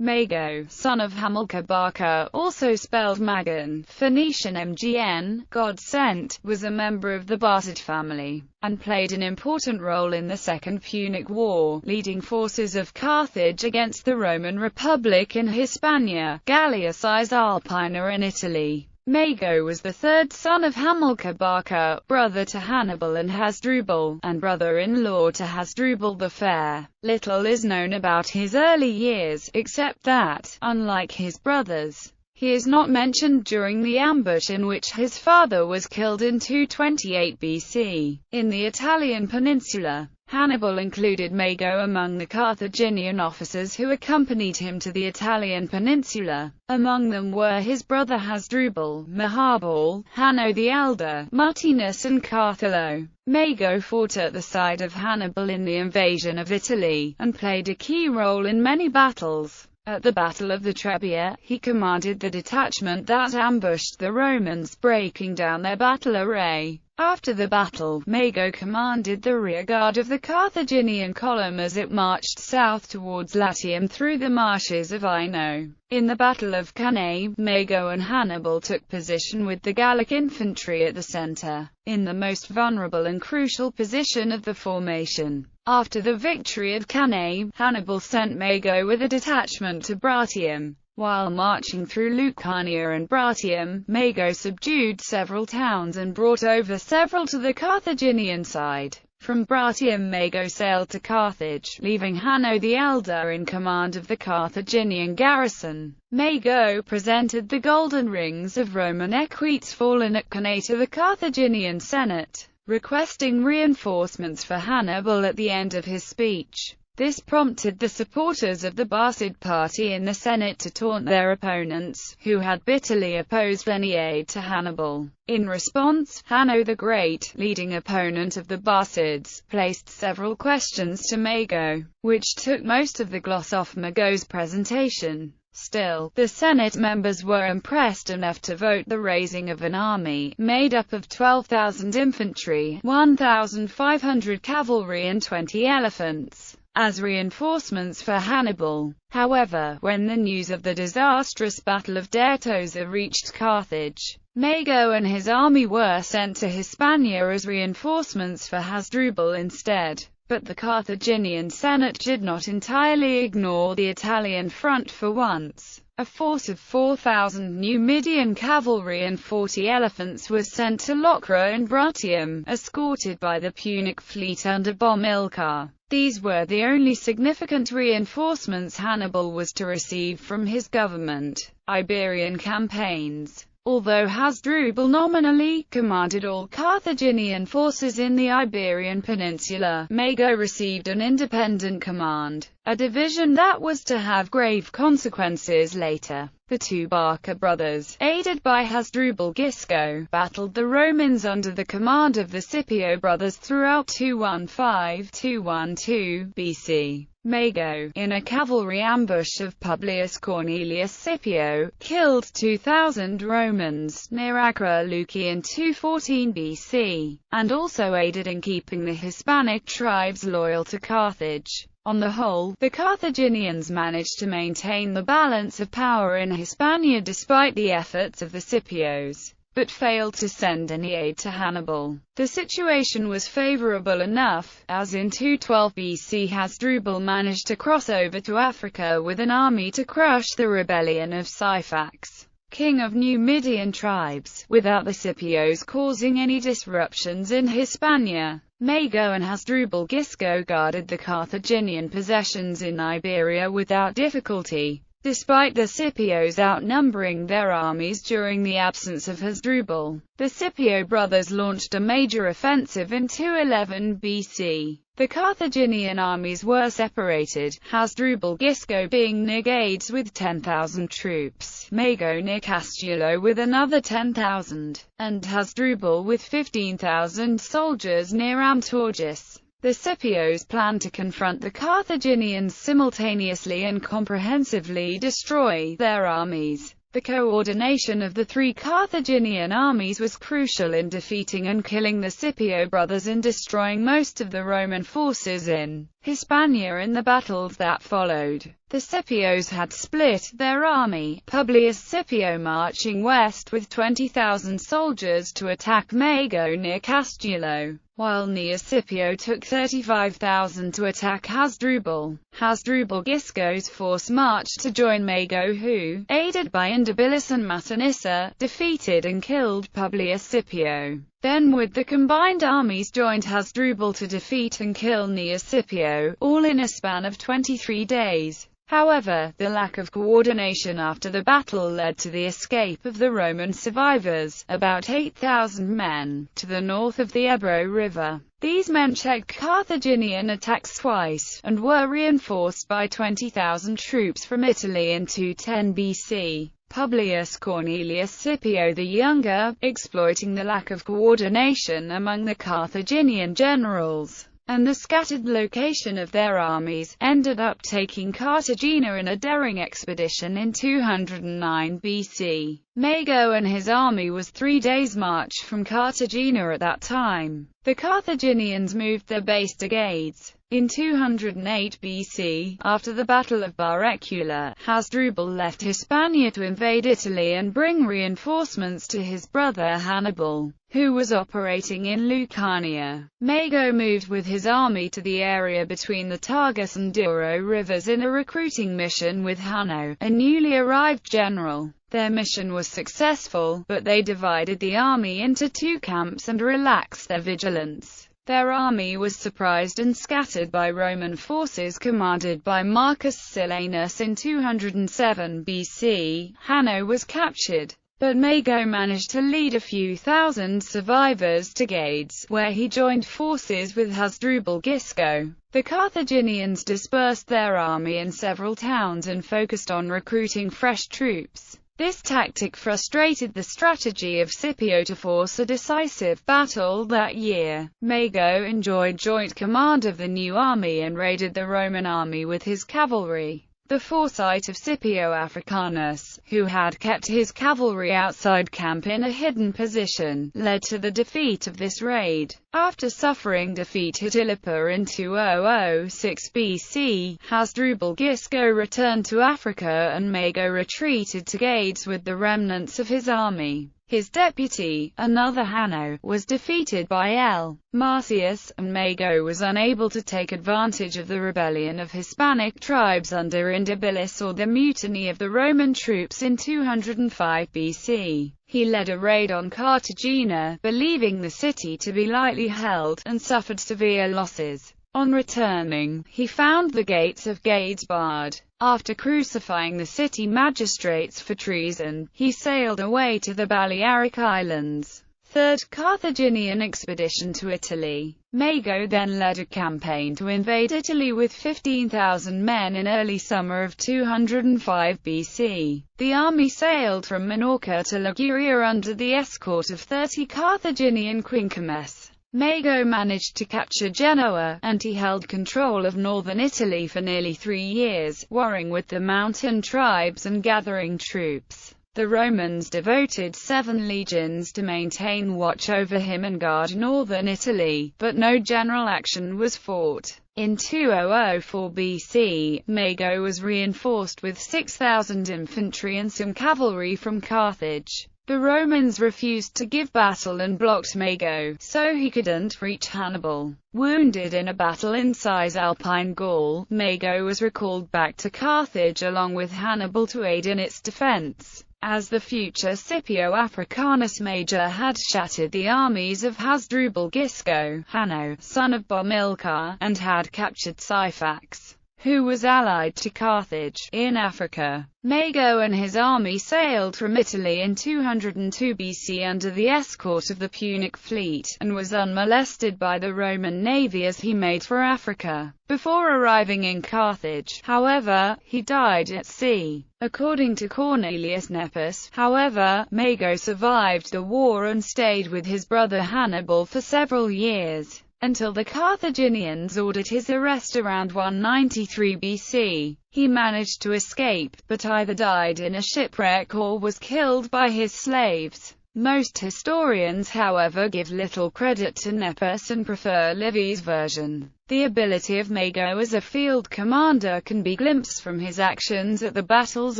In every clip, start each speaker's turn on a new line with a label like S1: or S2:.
S1: Mago, son of Hamilcar Barca, also spelled Magon, Phoenician MGN, God Sent, was a member of the Barcid family, and played an important role in the Second Punic War, leading forces of Carthage against the Roman Republic in Hispania, Gallia Cisalpina and Italy. Mago was the third son of Hamilcar Barca, brother to Hannibal and Hasdrubal, and brother-in-law to Hasdrubal the Fair. Little is known about his early years, except that, unlike his brothers, he is not mentioned during the ambush in which his father was killed in 228 BC. In the Italian peninsula, Hannibal included Mago among the Carthaginian officers who accompanied him to the Italian peninsula. Among them were his brother Hasdrubal, Mahabal, Hanno the Elder, Mutinus and Cartholo. Mago fought at the side of Hannibal in the invasion of Italy, and played a key role in many battles. At the Battle of the Trebia, he commanded the detachment that ambushed the Romans, breaking down their battle array. After the battle, Mago commanded the rearguard of the Carthaginian column as it marched south towards Latium through the marshes of Ino. In the Battle of Cannae, Mago and Hannibal took position with the Gallic infantry at the center, in the most vulnerable and crucial position of the formation. After the victory of Cannae, Hannibal sent Mago with a detachment to Bratium. While marching through Lucania and Bratium, Mago subdued several towns and brought over several to the Carthaginian side. From Bratium Mago sailed to Carthage, leaving Hanno the Elder in command of the Carthaginian garrison. Mago presented the golden rings of Roman equites fallen at Cannae to the Carthaginian Senate, requesting reinforcements for Hannibal at the end of his speech. This prompted the supporters of the Barcid party in the Senate to taunt their opponents, who had bitterly opposed any aid to Hannibal. In response, Hanno the Great, leading opponent of the Barcids, placed several questions to Mago, which took most of the gloss off Mago's presentation. Still, the Senate members were impressed enough to vote the raising of an army, made up of 12,000 infantry, 1,500 cavalry and 20 elephants, as reinforcements for Hannibal. However, when the news of the disastrous Battle of Dertosa reached Carthage, Mago and his army were sent to Hispania as reinforcements for Hasdrubal instead. But the Carthaginian Senate did not entirely ignore the Italian front for once. A force of 4,000 Numidian cavalry and 40 elephants was sent to Locra and Brutium, escorted by the Punic fleet under Hamilcar. These were the only significant reinforcements Hannibal was to receive from his government. Iberian campaigns. Although Hasdrubal nominally commanded all Carthaginian forces in the Iberian Peninsula, Mago received an independent command, a division that was to have grave consequences later. The two Barca brothers, aided by Hasdrubal Gisco, battled the Romans under the command of the Scipio brothers throughout 215–212 BC. Mago, in a cavalry ambush of Publius Cornelius Scipio, killed 2,000 Romans near Acra Luci in 214 BC, and also aided in keeping the Hispanic tribes loyal to Carthage. On the whole, the Carthaginians managed to maintain the balance of power in Hispania despite the efforts of the Scipios, but failed to send any aid to Hannibal. The situation was favorable enough, as in 212 BC Hasdrubal managed to cross over to Africa with an army to crush the rebellion of Syphax, king of Numidian tribes, without the Scipios causing any disruptions in Hispania. Mago and Hasdrubal Gisco guarded the Carthaginian possessions in Iberia without difficulty, despite the Scipios outnumbering their armies during the absence of Hasdrubal. The Scipio brothers launched a major offensive in 211 BC. The Carthaginian armies were separated, Hasdrubal Gisco being near Gades with 10,000 troops, Mago near Castello with another 10,000, and Hasdrubal with 15,000 soldiers near Amtorgis. The Scipios planned to confront the Carthaginians simultaneously and comprehensively destroy their armies. The coordination of the three Carthaginian armies was crucial in defeating and killing the Scipio brothers and destroying most of the Roman forces in Hispania in the battles that followed. The Scipios had split their army, Publius Scipio marching west with 20,000 soldiers to attack Mago near Castello, while Gnaeus Scipio took 35,000 to attack Hasdrubal. Hasdrubal Gisco's force marched to join Mago who, aided by Indibilis and Massinissa, defeated and killed Publius Scipio. Then with the combined armies joined Hasdrubal to defeat and kill Gnaeus Scipio, all in a span of 23 days. However, the lack of coordination after the battle led to the escape of the Roman survivors, about 8,000 men, to the north of the Ebro River. These men checked Carthaginian attacks twice, and were reinforced by 20,000 troops from Italy in 210 BC. Publius Cornelius Scipio the Younger, exploiting the lack of coordination among the Carthaginian generals and the scattered location of their armies, ended up taking Cartagena in a daring expedition in 209 BC. Mago and his army was 3 days' march from Cartagena at that time. The Carthaginians moved their base to Gades. In 208 BC, after the Battle of Barrecula, Hasdrubal left Hispania to invade Italy and bring reinforcements to his brother Hannibal, who was operating in Lucania. Mago moved with his army to the area between the Tagus and Douro rivers in a recruiting mission with Hanno, a newly arrived general. Their mission was successful, but they divided the army into 2 camps and relaxed their vigilance. Their army was surprised and scattered by Roman forces commanded by Marcus Silanus in 207 BC. Hanno was captured, but Mago managed to lead a few thousand survivors to Gades, where he joined forces with Hasdrubal Gisco. The Carthaginians dispersed their army in several towns and focused on recruiting fresh troops. This tactic frustrated the strategy of Scipio to force a decisive battle that year. Mago enjoyed joint command of the new army and raided the Roman army with his cavalry. The foresight of Scipio Africanus, who had kept his cavalry outside camp in a hidden position, led to the defeat of this raid. After suffering defeat at Ilipa in 2006 BC, Hasdrubal Gisco returned to Africa and Mago retreated to Gades with the remnants of his army. His deputy, another Hanno, was defeated by L. Marcius, and Mago was unable to take advantage of the rebellion of Hispanic tribes under Indibilis or the mutiny of the Roman troops in 205 BC. He led a raid on Cartagena, believing the city to be lightly held, and suffered severe losses. On returning, he found the gates of Gades barred. After crucifying the city magistrates for treason, he sailed away to the Balearic Islands. Third Carthaginian expedition to Italy. Mago then led a campaign to invade Italy with 15,000 men in early summer of 205 BC. The army sailed from Minorca to Liguria under the escort of 30 Carthaginian quinquemes. Mago managed to capture Genoa, and he held control of northern Italy for nearly 3 years, warring with the mountain tribes and gathering troops. The Romans devoted 7 legions to maintain watch over him and guard northern Italy, but no general action was fought. In 2004 BC, Mago was reinforced with 6,000 infantry and some cavalry from Carthage. The Romans refused to give battle and blocked Mago, so he couldn't reach Hannibal. Wounded in a battle in Cisalpine Gaul, Mago was recalled back to Carthage along with Hannibal to aid in its defense. As the future Scipio Africanus Major had shattered the armies of Hasdrubal Gisco, Hanno, son of Hamilcar, and had captured Syphax, who was allied to Carthage, in Africa. Mago and his army sailed from Italy in 202 BC under the escort of the Punic fleet, and was unmolested by the Roman navy as he made for Africa. Before arriving in Carthage, however, he died at sea. According to Cornelius Nepos, however, Mago survived the war and stayed with his brother Hannibal for several years, until the Carthaginians ordered his arrest around 193 BC. He managed to escape, but either died in a shipwreck or was killed by his slaves. Most historians, however, give little credit to Nepos and prefer Livy's version. The ability of Mago as a field commander can be glimpsed from his actions at the battles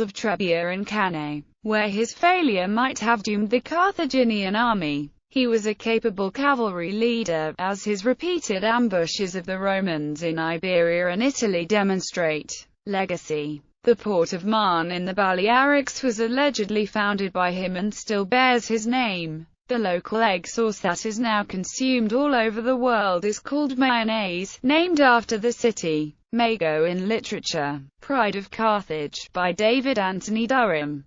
S1: of Trebia and Cannae, where his failure might have doomed the Carthaginian army. He was a capable cavalry leader, as his repeated ambushes of the Romans in Iberia and Italy demonstrate. Legacy. The port of Marne in the Balearics was allegedly founded by him and still bears his name. The local egg sauce that is now consumed all over the world is called mayonnaise, named after the city. Mago in literature. Pride of Carthage, by David Anthony Durham.